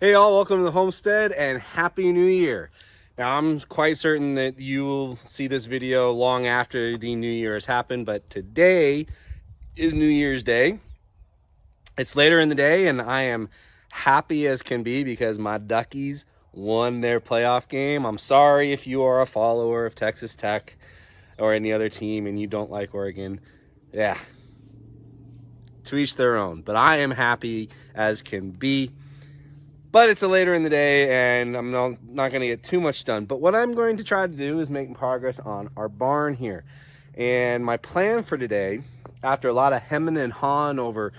Hey all, welcome to the homestead and Happy New Year. Now I'm quite certain that you will see this video long after the New Year has happened, but today is New Year's Day. It's later in the day and I am happy as can be because my Duckies won their playoff game. I'm sorry if you are a follower of Texas Tech or any other team and you don't like Oregon. Yeah, to each their own, but I am happy as can be. But it's a later in the day and I'm not going to get too much done. But what I'm going to try to do is make progress on our barn here. And my plan for today, after a lot of hemming and hawing over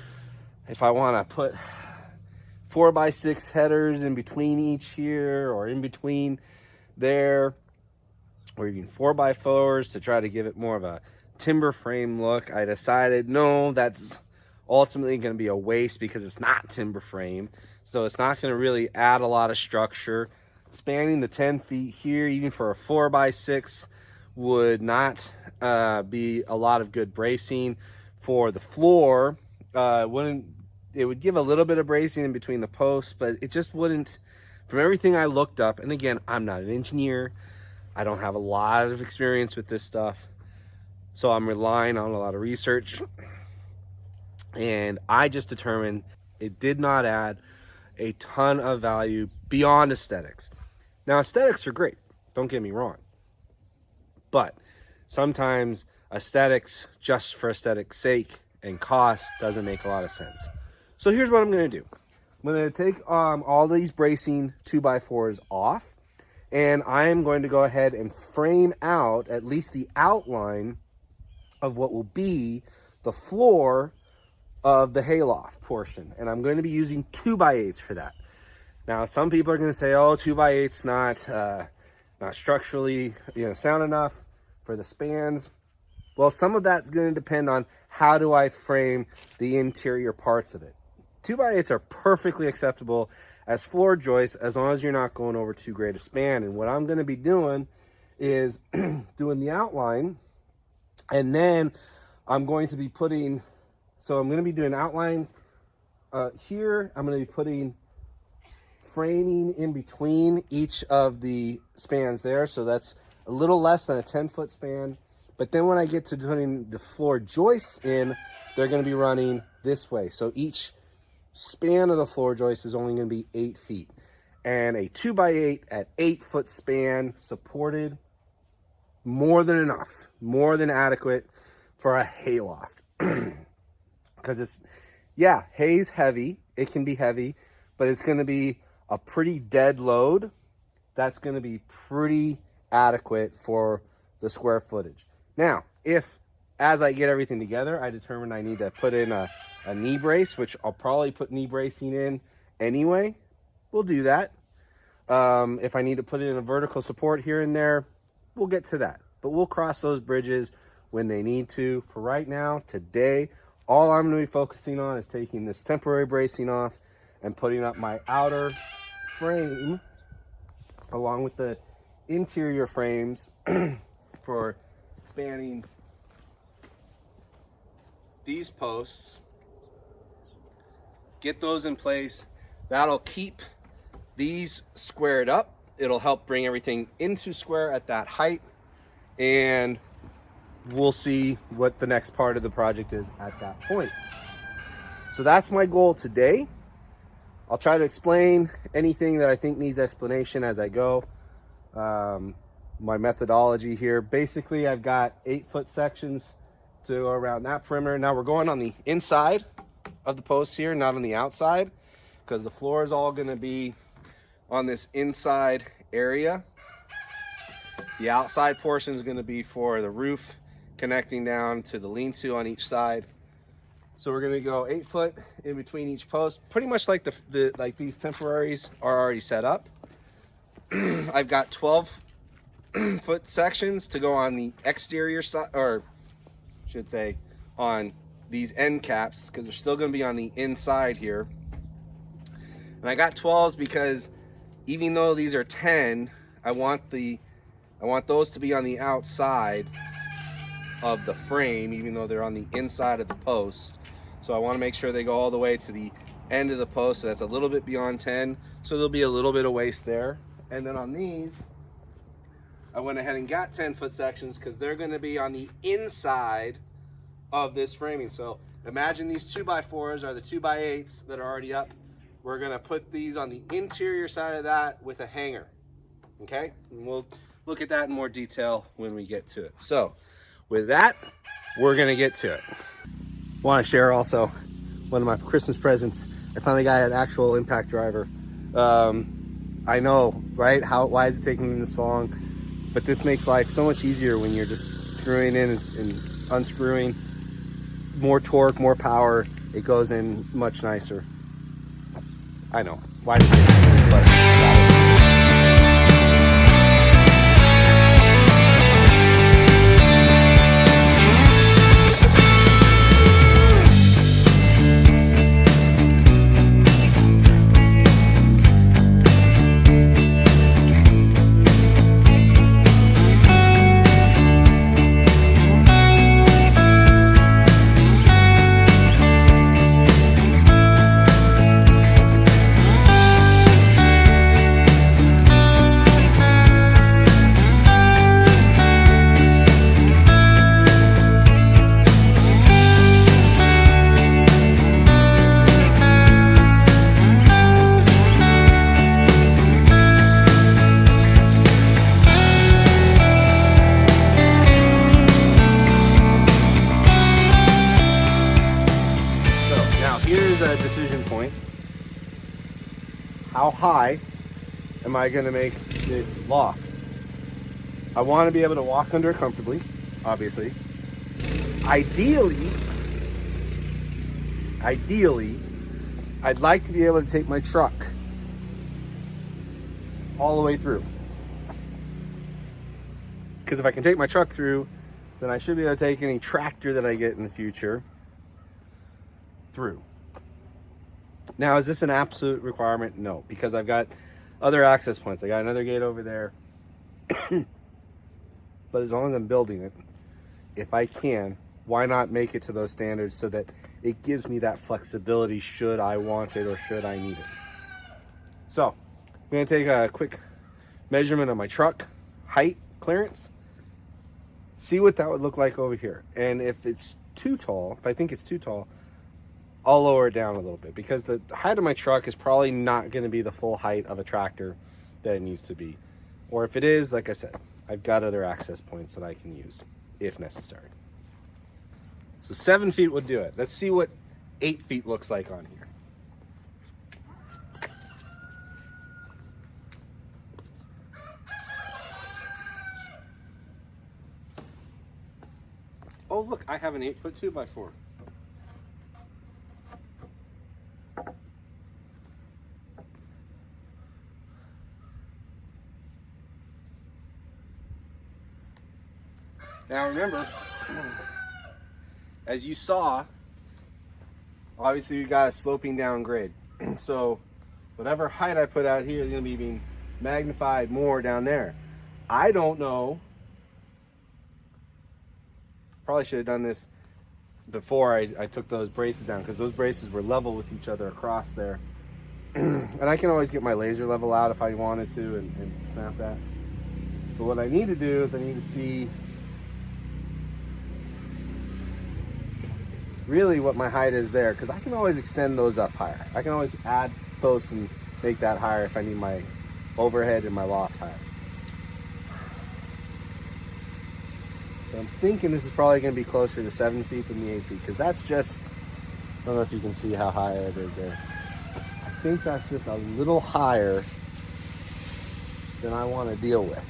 if I want to put 4x6 headers in between each here or in between there, or even 4x4s to try to give it more of a timber frame look, I decided no, that's ultimately going to be a waste because it's not timber frame. So it's not going to really add a lot of structure. Spanning the 10 feet here, even for a 4x6, would not be a lot of good bracing for the floor. It would give a little bit of bracing in between the posts, but it just wouldn't. From everything I looked up, and again, I'm not an engineer. I don't have a lot of experience with this stuff. So I'm relying on a lot of research. And I just determined it did not add a ton of value beyond aesthetics. Now, aesthetics are great, don't get me wrong. But sometimes aesthetics just for aesthetics' sake and cost doesn't make a lot of sense. So here's what I'm going to do. I'm going to take all these bracing 2x4s off, and I am going to go ahead and frame out at least the outline of what will be the floor of the hayloft portion, and I'm going to be using 2x8s for that. Now, some people are going to say, "Oh, 2x8's not structurally, sound enough for the spans." Well, some of that's going to depend on how do I frame the interior parts of it. 2x8s are perfectly acceptable as floor joists as long as you're not going over too great a span. And what I'm going to be doing is doing the outline, and then I'm going to be putting. So I'm going to be doing outlines here. I'm going to be putting framing in between each of the spans there. So that's a little less than a 10-foot span. But then when I get to putting the floor joists in, they're going to be running this way. So each span of the floor joist is only going to be 8 feet. And a 2x8 at 8-foot span supported, more than enough, more than adequate for a hayloft. Because hay's heavy. It can be heavy, but it's going to be a pretty dead load. That's going to be pretty adequate for the square footage. Now, if as I get everything together, I determine I need to put in a knee brace, which I'll probably put knee bracing in anyway, we'll do that. If I need to put in a vertical support here and there, we'll get to that. But we'll cross those bridges when they need to. For right now, today, all I'm going to be focusing on is taking this temporary bracing off and putting up my outer frame along with the interior frames for spanning these posts. Get those in place. That'll keep these squared up. It'll help bring everything into square at that height, and we'll see what the next part of the project is at that point. So that's my goal today. I'll try to explain anything that I think needs explanation as I go. My methodology here. Basically, I've got 8-foot sections to go around that perimeter. Now we're going on the inside of the posts here, not on the outside, because the floor is all going to be on this inside area. The outside portion is going to be for the roof connecting down to the lean-to on each side. So we're going to go 8 foot in between each post, pretty much like like these temporaries are already set up. I've got 12-foot sections to go on the exterior side, or I should say on these end caps, because they're still going to be on the inside here. And I got 12s because even though these are 10, I want those to be on the outside of the frame, even though they're on the inside of the post. So I want to make sure they go all the way to the end of the post, so that's a little bit beyond 10, so there'll be a little bit of waste there. And then on these, I went ahead and got 10-foot sections because they're going to be on the inside of this framing. So imagine these 2x4s are the 2x8s that are already up. We're going to put these on the interior side of that with a hanger. Okay, and we'll look at that in more detail when we get to it. So with that, we're going to get to it. I want to share also one of my Christmas presents. I finally got an actual impact driver. I know, right? Why is it taking this long? But this makes life so much easier when you're just screwing in and unscrewing. More torque, more power. It goes in much nicer. I know. Why did it? But a decision point. How high am I going to make this loft? I want to be able to walk under it comfortably, obviously. Ideally, I'd like to be able to take my truck all the way through. Because if I can take my truck through, then I should be able to take any tractor that I get in the future through. Now, is this an absolute requirement? No, because I've got other access points. I got another gate over there. But as long as I'm building it, if I can, why not make it to those standards so that it gives me that flexibility should I want it or should I need it. So I'm going to take a quick measurement of my truck height clearance, see what that would look like over here. And if it's too tall, if I think it's too tall, I'll lower it down a little bit, because the height of my truck is probably not going to be the full height of a tractor that it needs to be. Or if it is, like I said, I've got other access points that I can use if necessary. So 7 feet would do it. Let's see what 8 feet looks like on here. Oh, look, I have an 8-foot 2x4. Now remember, as you saw, obviously we got a sloping down grade. So whatever height I put out here is going to be being magnified more down there. I don't know. Probably should have done this before I took those braces down, because those braces were level with each other across there. And I can always get my laser level out if I wanted to and snap that. But what I need to do is I need to see really what my height is there, because I can always extend those up higher. I can always add posts and make that higher if I need my overhead and my loft higher. But I'm thinking this is probably going to be closer to 7 feet than the 8 feet, because that's just, I don't know if you can see how high it is there. I think that's just a little higher than I want to deal with.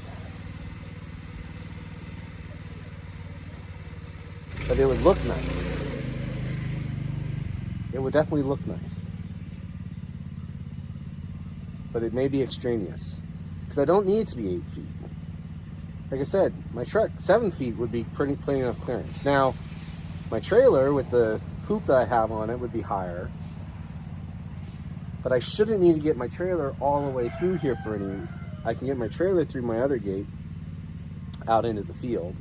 But it would look nice. It would definitely look nice. But it may be extraneous, because I don't need it to be 8 feet. Like I said, my truck, 7 feet would be plenty enough clearance. Now, my trailer with the hoop that I have on it would be higher. But I shouldn't need to get my trailer all the way through here for any reason. I can get my trailer through my other gate out into the field.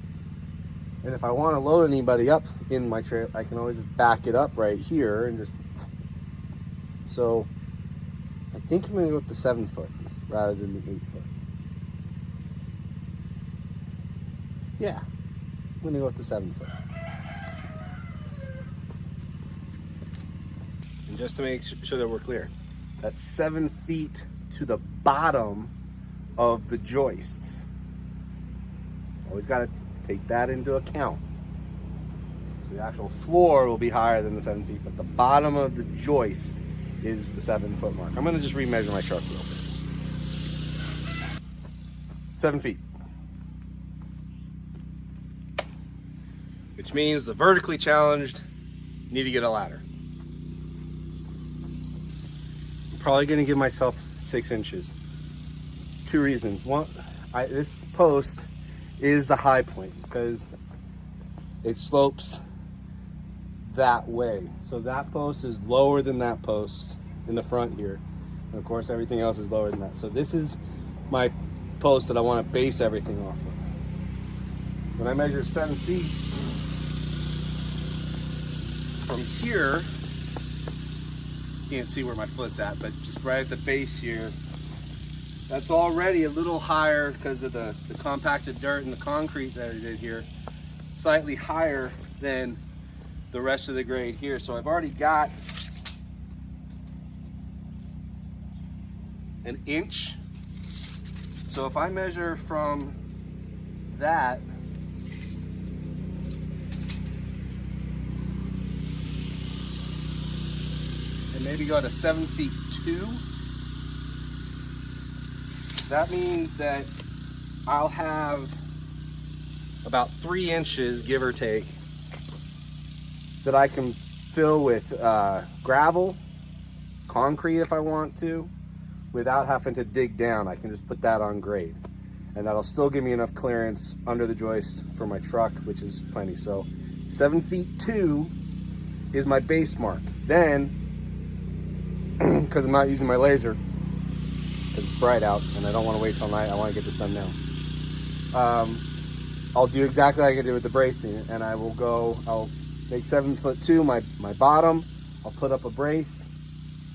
And if I want to load anybody up in my trailer, I can always back it up right here and just So I think I'm gonna go with the 7 foot rather than the 8 foot. Yeah, I'm gonna go with the 7 foot. And just to make sure that we're clear, that's 7 feet to the bottom of the joists. Always gotta take that into account. So the actual floor will be higher than the 7 feet, but the bottom of the joist is the 7 foot mark. I'm gonna just remeasure my truck real quick. 7 feet. Which means the vertically challenged need to get a ladder. I'm probably gonna give myself 6 inches. 2 reasons. One, this post is the high point because it slopes that way. So that post is lower than that post in the front here. And of course everything else is lower than that. So this is my post that I want to base everything off of. When I measure 7 feet from here, you can't see where my foot's at, but just right at the base here, that's already a little higher because of the compacted dirt and the concrete that I did here, slightly higher than the rest of the grade here. So I've already got an inch. So if I measure from that and maybe go to 7 feet 2, that means that I'll have about 3 inches, give or take, that I can fill with gravel, concrete if I want to, without having to dig down. I can just put that on grade. And that'll still give me enough clearance under the joist for my truck, which is plenty. So 7 feet 2 is my base mark. Then, because I'm not using my laser, because it's bright out and I don't want to wait till night, I want to get this done now. I'll do exactly like I did with the bracing, and I'll make 7 foot 2 my bottom. I'll put up a brace,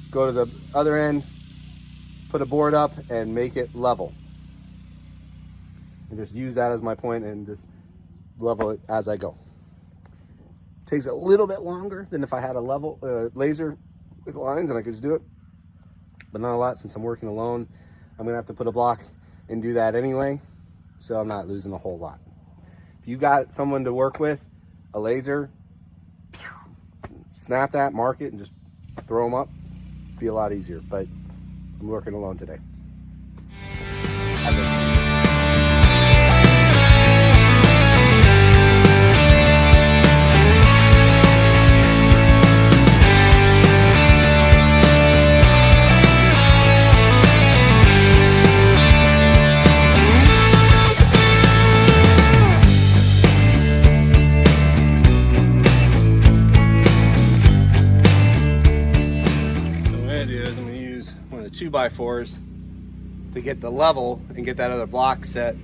go to the other end, put a board up and make it level. And just use that as my point and just level it as I go. Takes a little bit longer than if I had a level laser with lines and I could just do it, but not a lot since I'm working alone. I'm gonna have to put a block and do that anyway, so I'm not losing a whole lot. If you got someone to work with, a laser, snap that, mark it, and just throw them up, be a lot easier, but I'm working alone today. I'm gonna use one of the 2x4s to get the level and get that other block set.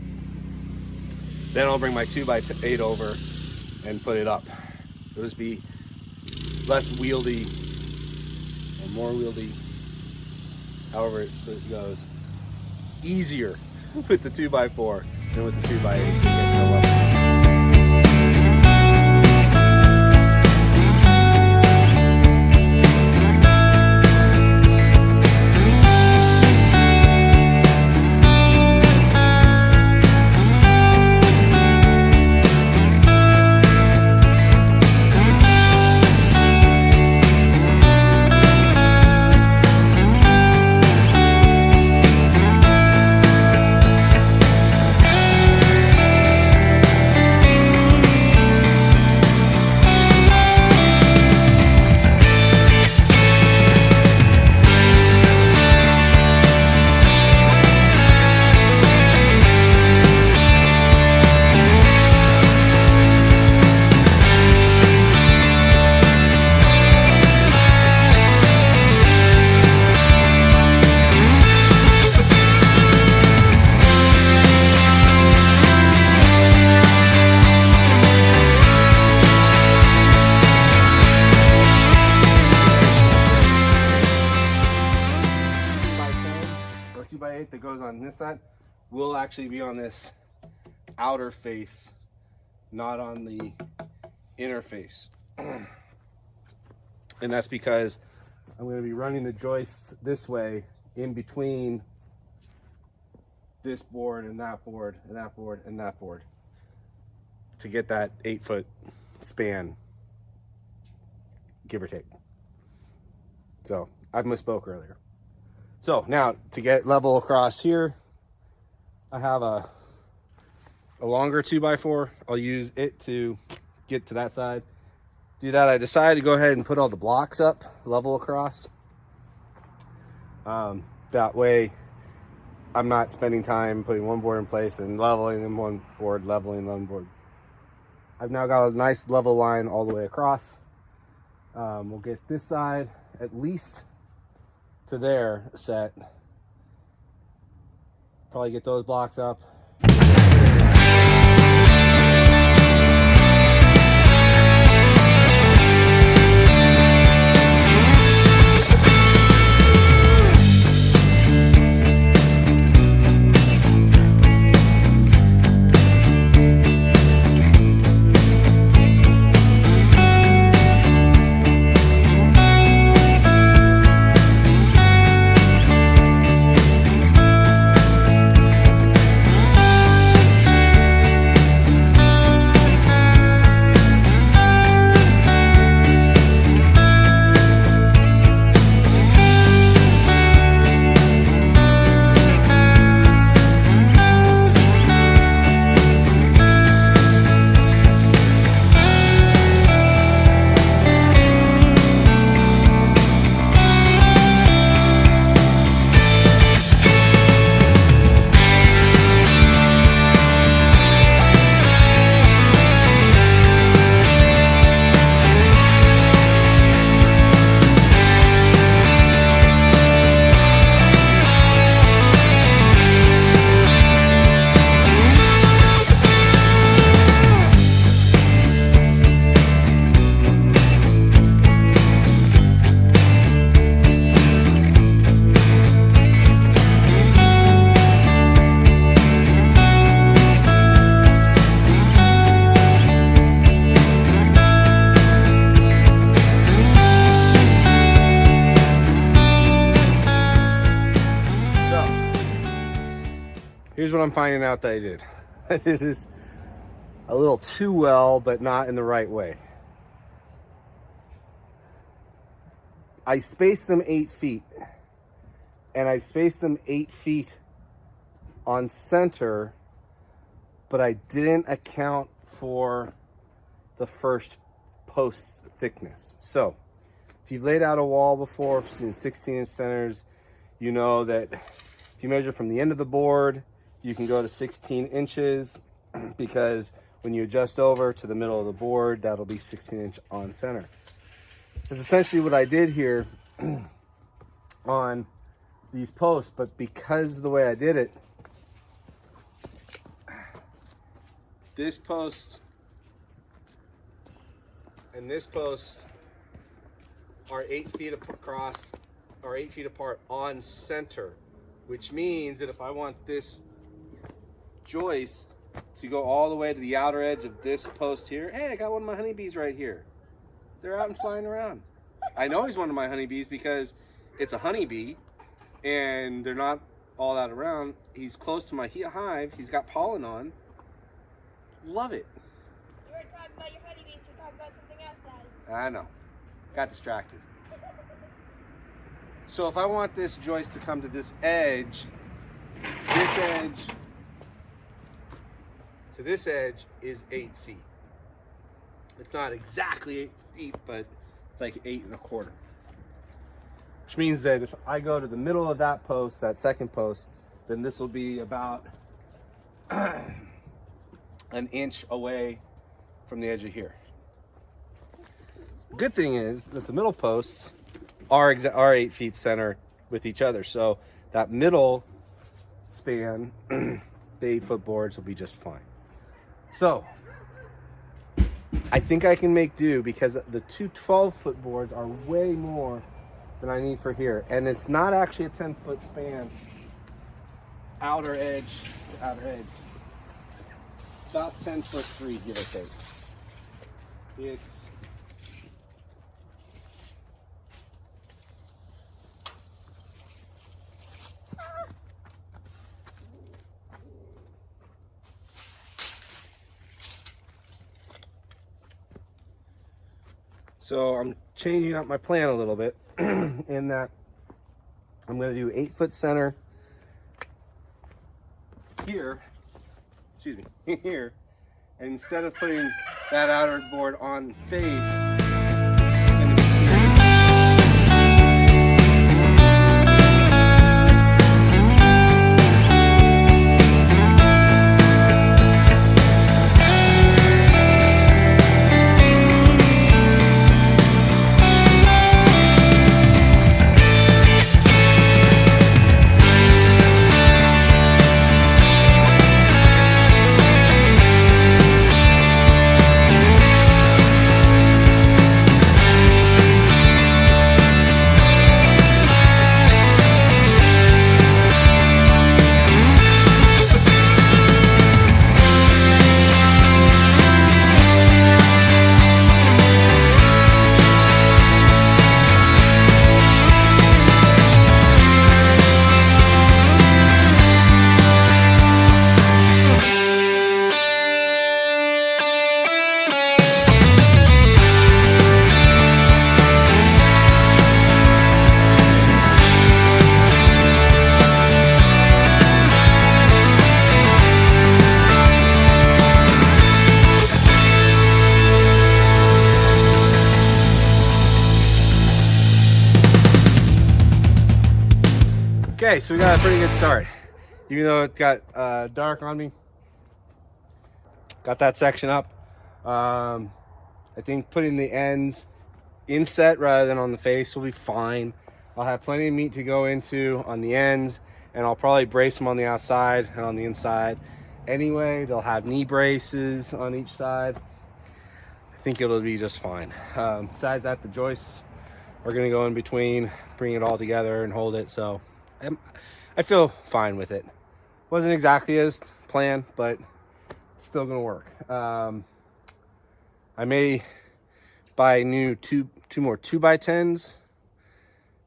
Then I'll bring my 2x8 over and put it up. It'll just be less wieldy or more wieldy, however it goes. Easier with the 2x4 than with the 2x8 to get the level. 2x8 that goes on this side will actually be on this outer face, not on the inner face. And that's because I'm going to be running the joists this way in between this board and that board and that board and that board to get that 8-foot span, give or take. So I misspoke earlier. So now to get level across here, I have a longer 2x4. I'll use it to get to that side. Do that, I decided to go ahead and put all the blocks up level across. That way I'm not spending time putting one board in place and leveling in one board, leveling one board. I've now got a nice level line all the way across. We'll get this side at least to there set. Probably get those blocks up. Here's what I'm finding out that I did. I did this a little too well, but not in the right way. I spaced them 8 feet, and I spaced them 8 feet on center, but I didn't account for the first post thickness. So if you've laid out a wall before, if you've seen 16-inch centers, you know that if you measure from the end of the board, you can go to 16 inches because when you adjust over to the middle of the board, that'll be 16-inch on center. That's essentially what I did here on these posts, but because of the way I did it, this post and this post are 8 feet across, or 8 feet apart on center, which means that if I want this joist to go all the way to the outer edge of this post here, hey, I got one of my honeybees right here. They're out and flying around. I know he's one of my honeybees because it's a honeybee and they're not all that around. He's close to my hive. He's got pollen on. Love it. You weren't talking about your honeybees, you're talking about something else, Daddy. I know. Got distracted. So if I want this joist to come to this edge to this edge is 8 feet. It's not exactly 8 feet, but it's like 8 1/4. Which means that if I go to the middle of that post, that second post, then this will be about an inch away from the edge of here. The good thing is that the middle posts are 8 feet center with each other. So that middle span, the 8-foot boards will be just fine. So I think I can make do because the two 12-foot boards are way more than I need for here. And it's not actually a 10-foot span outer edge to outer edge. About 10'3", give or take. It's so I'm changing up my plan a little bit in that I'm going to do 8-foot center here, excuse me, here, and instead of putting that outer board on face, it's going to be here. Okay, so we got a pretty good start. Even though it got dark on me, got that section up. I think putting the ends inset rather than on the face will be fine. I'll have plenty of meat to go into on the ends, and I'll probably brace them on the outside and on the inside. Anyway, they'll have knee braces on each side. I think it'll be just fine. Besides that, the joists are gonna go in between, bring it all together and hold it. So I feel fine with it. Wasn't exactly as planned, but it's still gonna work. I may buy new two more 2x10s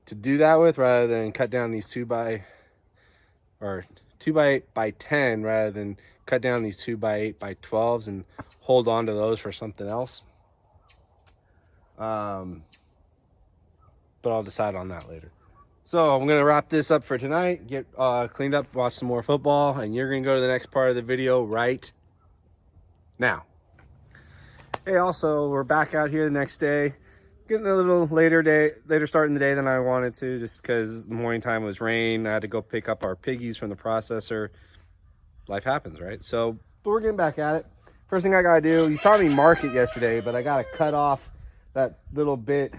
to do that with, rather than cut down these 2x8 by 10, rather than cut down these 2x8 by 12s and hold on to those for something else. But I'll decide on that later. So I'm gonna wrap this up for tonight, get cleaned up, watch some more football, and you're gonna go to the next part of the video right now. Hey, also, we're back out here the next day, getting a little later start in the day than I wanted to, just because the morning time was rain. I had to go pick up our piggies from the processor. Life happens, right? So, but we're getting back at it. First thing I gotta do, you saw me mark it yesterday, but I gotta cut off that little bit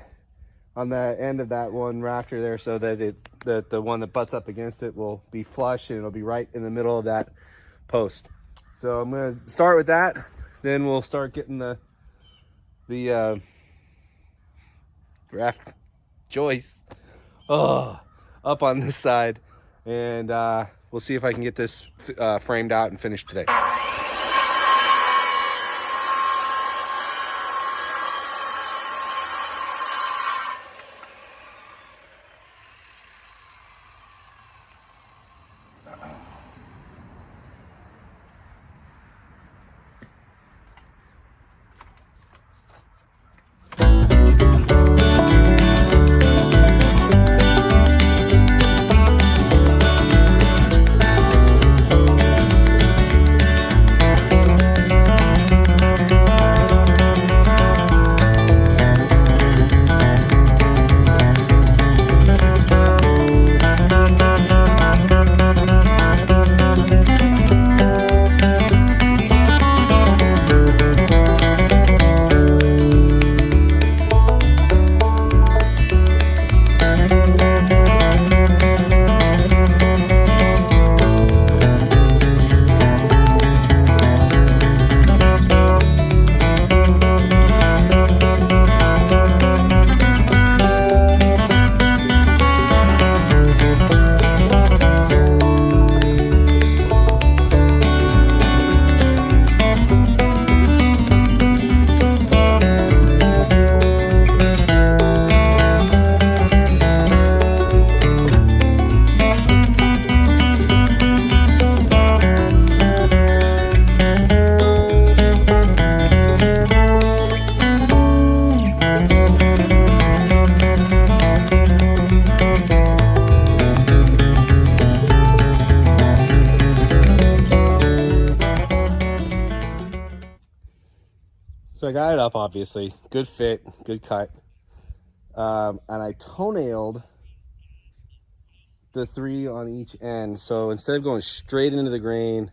on the end of that one rafter there, so that the one that butts up against it will be flush, and it'll be right in the middle of that post. So I'm gonna start with that, then we'll start getting the raft joists up on this side, and we'll see if I can get this framed out and finished today. So I got it up, obviously. Good fit, good cut. And I toenailed the 3 on each end. So instead of going straight into the grain,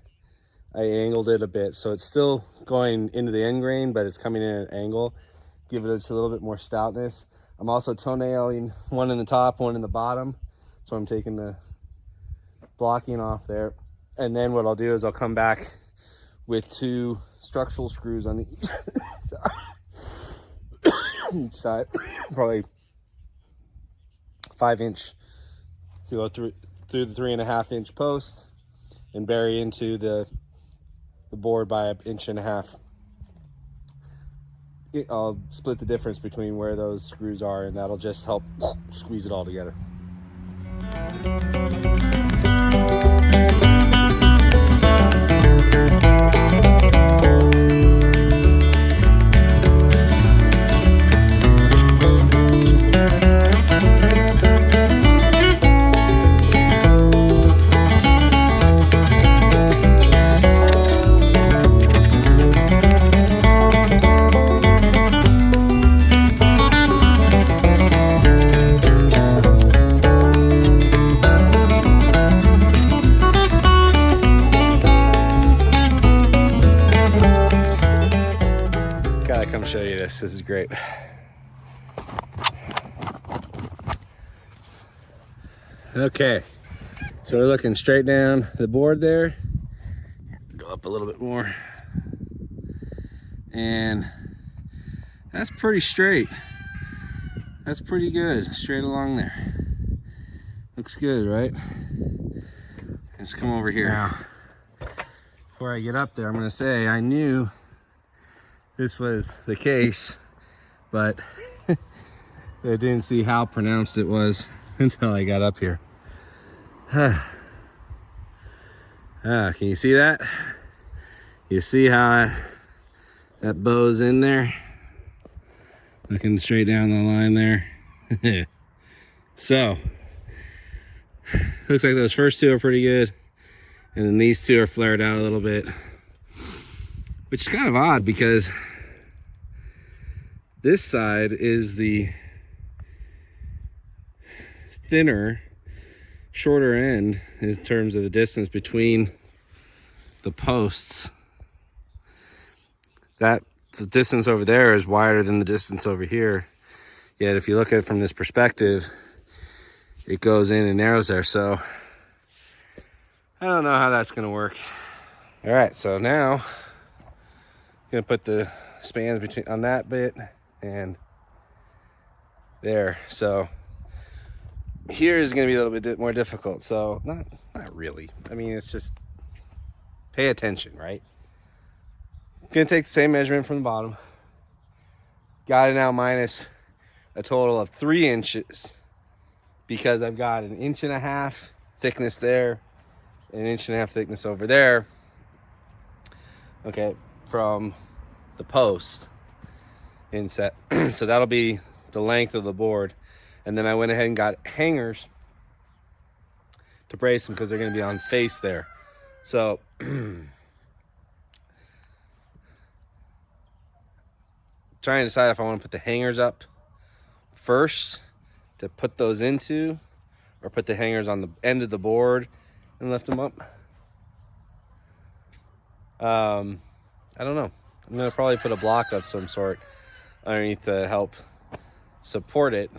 I angled it a bit. So it's still going into the end grain, but it's coming in at an angle. Give it just a little bit more stoutness. I'm also toenailing one in the top, one in the bottom. So I'm taking the blocking off there. And then what I'll do is I'll come back with 2 structural screws on each side, probably 5-inch to go through the 3.5-inch posts and bury into the board by 1.5 inches. I'll split the difference between where those screws are, and that'll just help squeeze it all together. Gotta come show you this. This is great. Okay, so we're looking straight down the board there. Go up a little bit more. And that's pretty straight. That's pretty good, straight along there. Looks good, right? Let's come over here. Now, before I get up there, I'm gonna say I knew this was the case, but I didn't see how pronounced it was until I got up here. Can you see that? You see how that bow's in there? Looking straight down the line there. So, looks like those first 2 are pretty good. And then these 2 are flared out a little bit. Which is kind of odd because this side is the thinner, shorter end in terms of the distance between the posts. The distance over there is wider than the distance over here. Yet if you look at it from this perspective, it goes in and narrows there. So I don't know how that's gonna work. All right, so now I'm gonna put the spans between on that bit and there. So here is gonna be a little bit more difficult. So not really. I mean, it's just pay attention, right? Gonna take the same measurement from the bottom. Got it now minus a total of 3 inches because I've got 1.5 inches thickness there and 1.5 inches thickness over there. Okay, from the post inset. So that'll be the length of the board. And then I went ahead and got hangers to brace them because they're gonna be on face there. So trying to decide if I want to put the hangers up first to put those into, or put the hangers on the end of the board and lift them up. I don't know. I'm gonna probably put a block of some sort underneath to help support it.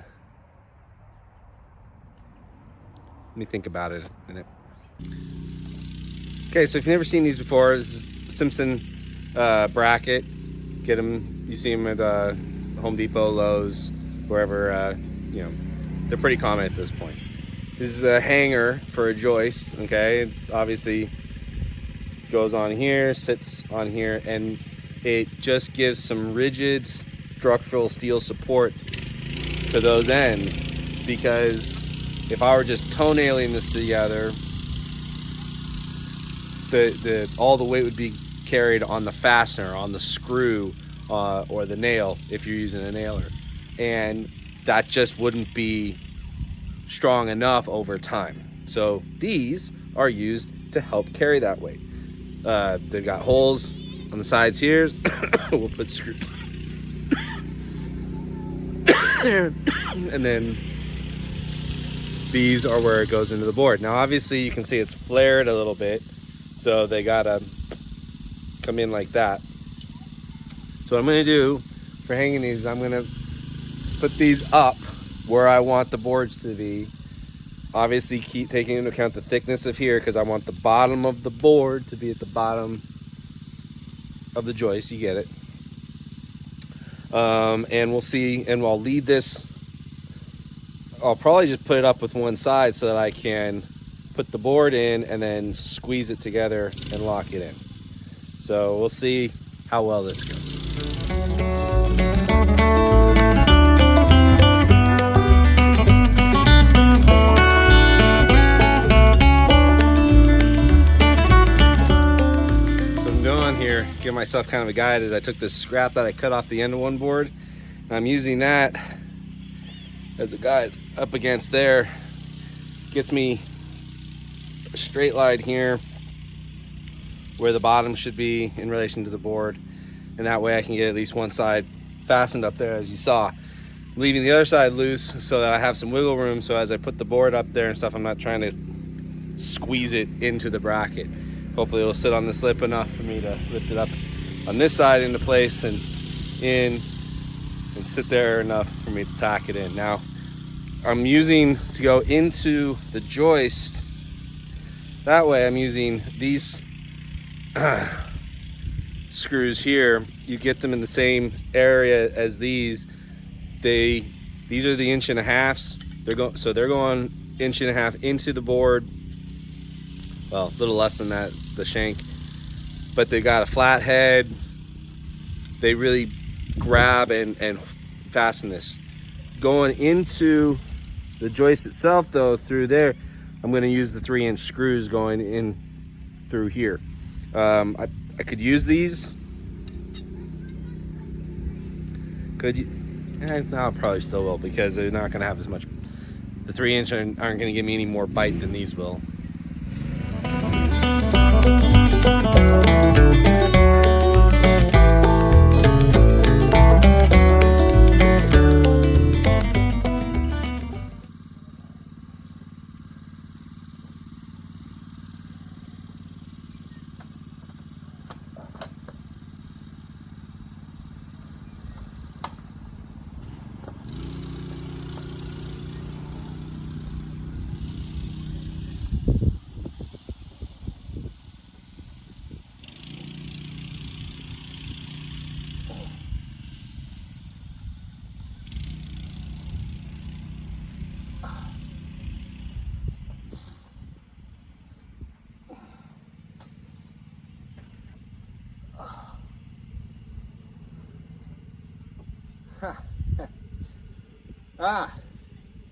Let me think about it a minute. Okay, so if you've never seen these before, this is Simpson bracket. Get them. You see them at Home Depot, Lowe's, wherever. You know, they're pretty common at this point. This is a hanger for a joist. Okay, it obviously goes on here, sits on here, and it just gives some rigid structural steel support to those ends. Because if I were just toenailing this together, all the weight would be carried on the fastener, on the screw, or the nail if you're using a nailer, and that just wouldn't be strong enough over time. So these are used to help carry that weight. They've got holes on the sides here. We'll put there, and then these are where it goes into the board. Now obviously you can see it's flared a little bit, so they gotta come in like that. So what I'm gonna do for hanging these, I'm gonna put these up where I want the boards to be. Obviously keep taking into account the thickness of here, because I want the bottom of the board to be at the bottom of the joist. You get it. And we'll see, and I'll lead this, I'll probably just put it up with one side so that I can put the board in and then squeeze it together and lock it in. So we'll see how well this goes. Here, give myself kind of a guide, as I took this scrap that I cut off the end of one board, and I'm using that as a guide up against there. Gets me a straight line here where the bottom should be in relation to the board, and that way I can get at least one side fastened up there, as you saw, leaving the other side loose so that I have some wiggle room, so as I put the board up there and stuff, I'm not trying to squeeze it into the bracket. Hopefully it'll sit on the slip enough for me to lift it up on this side into place and in, and sit there enough for me to tack it in. Now I'm using, to go into the joist, that way I'm using these screws here. You get them in the same area as these. These are the 1.5 so they're going 1.5 into the board. Well, a little less than that, the shank, but they've got a flat head. They really grab and fasten this. Going into the joist itself though, through there, I'm going to use the 3-inch screws going in through here. I could use these. Could you? No, I probably still will, because they're not going to have as much. The 3-inch aren't going to give me any more bite than these will.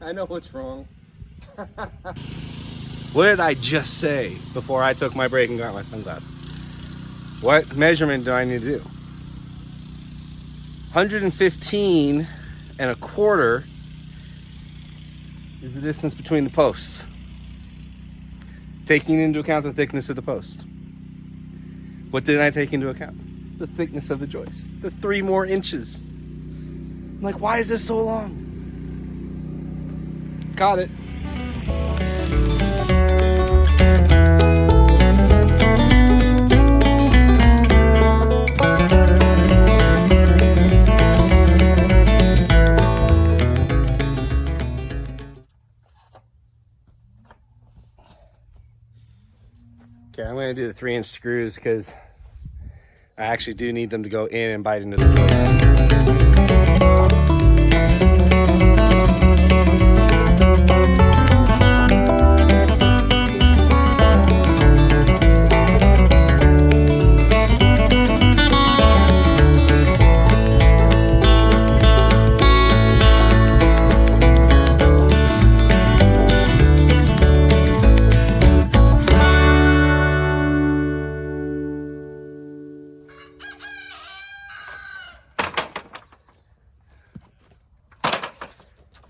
I know what's wrong. What did I just say before I took my break and got my sunglasses? What measurement do I need to do? 115.25 is the distance between the posts, taking into account the thickness of the post. What did I take into account? The thickness of the joist, the 3 more inches. I'm like, why is this so long? Got it. Okay, I'm going to do the 3-inch screws because I actually do need them to go in and bite into the joist.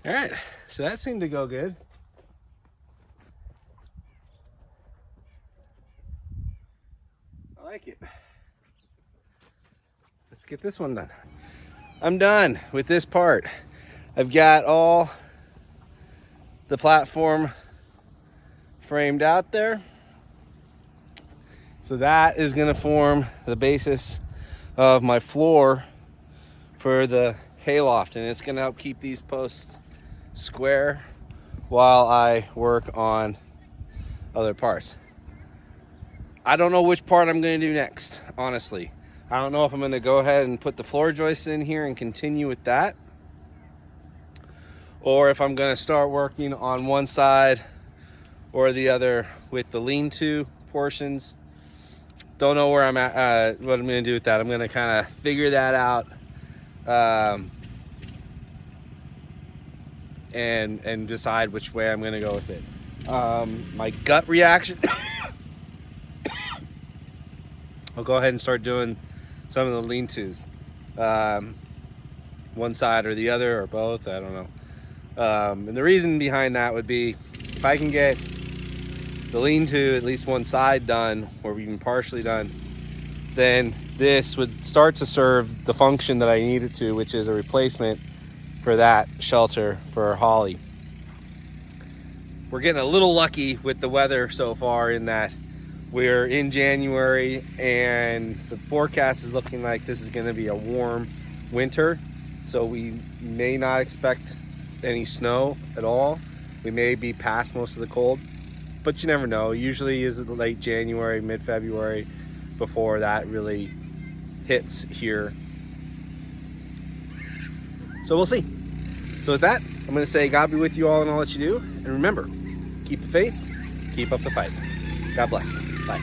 All right, so that seemed to go good. I like it. Let's get this one done. I'm done with this part. I've got all the platform framed out there. So that is going to form the basis of my floor for the hayloft, and it's going to help keep these posts square while I work on other parts. I don't know which part I'm going to do next, honestly. I don't know if I'm going to go ahead and put the floor joists in here and continue with that, or if I'm going to start working on one side or the other with the lean-to portions. Don't know where I'm at, what I'm going to do with that. I'm going to kind of figure that out and decide which way I'm going to go with it. My gut reaction, I'll go ahead and start doing some of the lean-tos. One side or the other or both, I don't know. And the reason behind that would be if I can get the lean-to at least one side done or even partially done, then this would start to serve the function that I need it to, which is a replacement for that shelter for Holly. We're getting a little lucky with the weather so far in that we're in January and the forecast is looking like this is going to be a warm winter, so we may not expect any snow at all. We may be past most of the cold, but you never know. Usually is late January, mid-February before that really hits here. So we'll see. So with that, I'm going to say God be with you all in all that you do. And remember, keep the faith, keep up the fight. God bless. Bye.